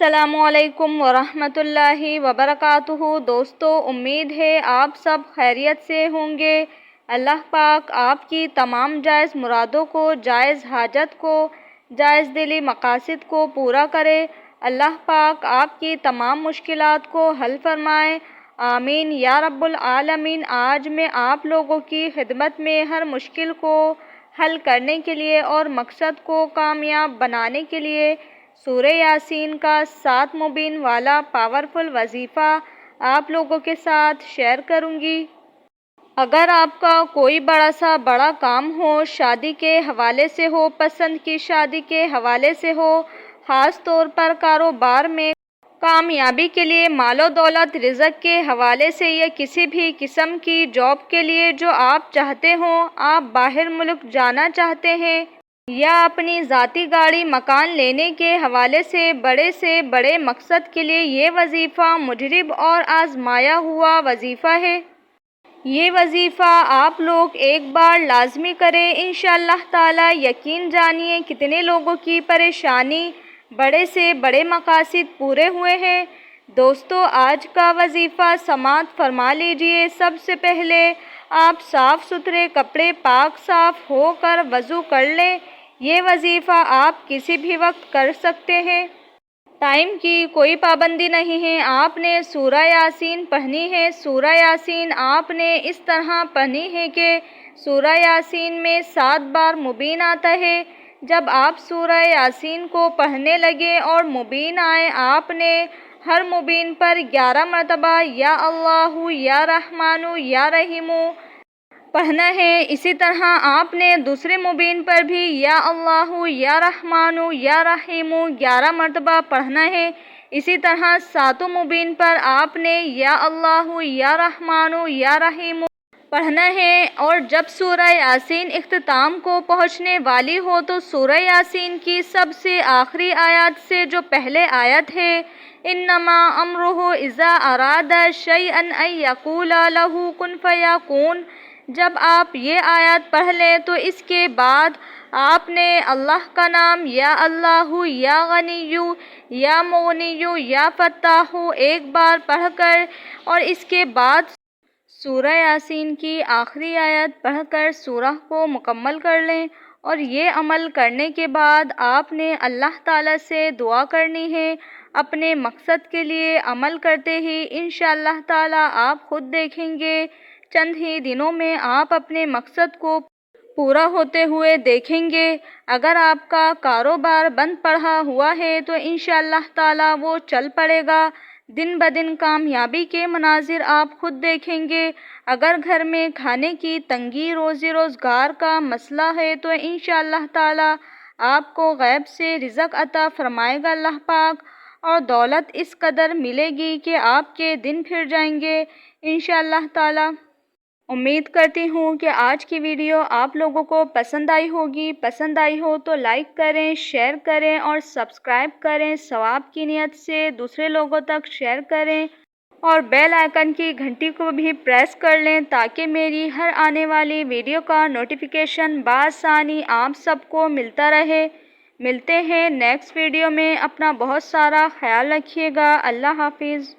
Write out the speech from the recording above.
السلام علیکم ورحمۃ اللہ وبرکاتہ۔ دوستو، امید ہے آپ سب خیریت سے ہوں گے۔ اللہ پاک آپ کی تمام جائز مرادوں کو، جائز حاجت کو، جائز دلی مقاصد کو پورا کرے۔ اللہ پاک آپ کی تمام مشکلات کو حل فرمائے، آمین یا رب العالمین۔ آج میں آپ لوگوں کی خدمت میں ہر مشکل کو حل کرنے کے لیے اور مقصد کو کامیاب بنانے کے لیے سورہ یاسین کا 7 مبین والا پاورفل وظیفہ آپ لوگوں کے ساتھ شیئر کروں گی۔ اگر آپ کا کوئی بڑا کام ہو، شادی کے حوالے سے ہو، پسند کی شادی کے حوالے سے ہو، خاص طور پر کاروبار میں کامیابی کے لیے، مال و دولت، رزق کے حوالے سے، یا کسی بھی قسم کی جاب کے لیے جو آپ چاہتے ہوں، آپ باہر ملک جانا چاہتے ہیں، یا اپنی ذاتی گاڑی مکان لینے کے حوالے سے بڑے مقصد کے لیے یہ وظیفہ مجرب اور آزمایا ہوا وظیفہ ہے۔ یہ وظیفہ آپ لوگ ایک بار لازمی کریں، انشاءاللہ تعالی۔ یقین جانیے کتنے لوگوں کی پریشانی، بڑے سے بڑے مقاصد پورے ہوئے ہیں۔ دوستو، آج کا وظیفہ سماعت فرما لیجئے۔ سب سے پہلے آپ صاف ستھرے کپڑے پاک صاف ہو کر وضو کر لیں۔ یہ وظیفہ آپ کسی بھی وقت کر سکتے ہیں۔ ٹائم کی کوئی پابندی نہیں ہے۔ آپ نے سورہ یاسین پڑھنی ہے۔ سورہ یاسین آپ نے اس طرح پڑھنی ہے کہ سورہ یاسین میں 7 بار مبین آتا ہے۔ جب آپ سورہ یاسین کو پڑھنے لگے اور مبین آئے، آپ نے ہر مبین پر 11 مرتبہ یا اللہ، یا رحمان، یا رحیم پڑھنا ہے۔ اسی طرح آپ نے دوسرے مبین پر بھی یا اللہ، یا رحمان، یا رحیم 11 مرتبہ پڑھنا ہے۔ اسی طرح 7 مبین پر آپ نے یا اللہ، یا رحمان، یا رحیم پڑھنا ہے۔ اور جب سورہ یاسین اختتام کو پہنچنے والی ہو تو سورہ یاسین کی سب سے آخری آیات سے جو پہلے آیت ہے، انما امرہ اذا اراد شیئا ان یقول لہ کن فیکون، جب آپ یہ آیت پڑھ لیں تو اس کے بعد آپ نے اللہ کا نام یا اللہ، یا غنی، یا مغنی، یا فتاح ایک بار پڑھ کر اور اس کے بعد سورہ یاسین کی آخری آیت پڑھ کر سورہ کو مکمل کر لیں۔ اور یہ عمل کرنے کے بعد آپ نے اللہ تعالیٰ سے دعا کرنی ہے۔ اپنے مقصد کے لیے عمل کرتے ہی انشاءاللہ تعالیٰ آپ خود دیکھیں گے، چند ہی دنوں میں آپ اپنے مقصد کو پورا ہوتے ہوئے دیکھیں گے۔ اگر آپ کا کاروبار بند پڑا ہوا ہے تو انشاءاللہ تعالیٰ وہ چل پڑے گا۔ دن بدن کامیابی کے مناظر آپ خود دیکھیں گے۔ اگر گھر میں کھانے کی تنگی، روزی روزگار کا مسئلہ ہے تو انشاءاللہ تعالیٰ آپ کو غیب سے رزق عطا فرمائے گا اللہ پاک، اور دولت اس قدر ملے گی کہ آپ کے دن پھر جائیں گے انشاءاللہ تعالیٰ۔ امید کرتی ہوں کہ آج کی ویڈیو آپ لوگوں کو پسند آئی ہوگی۔ پسند آئی ہو تو لائک کریں، شیئر کریں اور سبسکرائب کریں۔ ثواب کی نیت سے دوسرے لوگوں تک شیئر کریں اور بیل آئیکن کی گھنٹی کو بھی پریس کر لیں تاکہ میری ہر آنے والی ویڈیو کا نوٹیفیکیشن بآسانی آپ سب کو ملتا رہے۔ ملتے ہیں نیکسٹ ویڈیو میں۔ اپنا بہت سارا خیال رکھیے گا۔ اللہ حافظ۔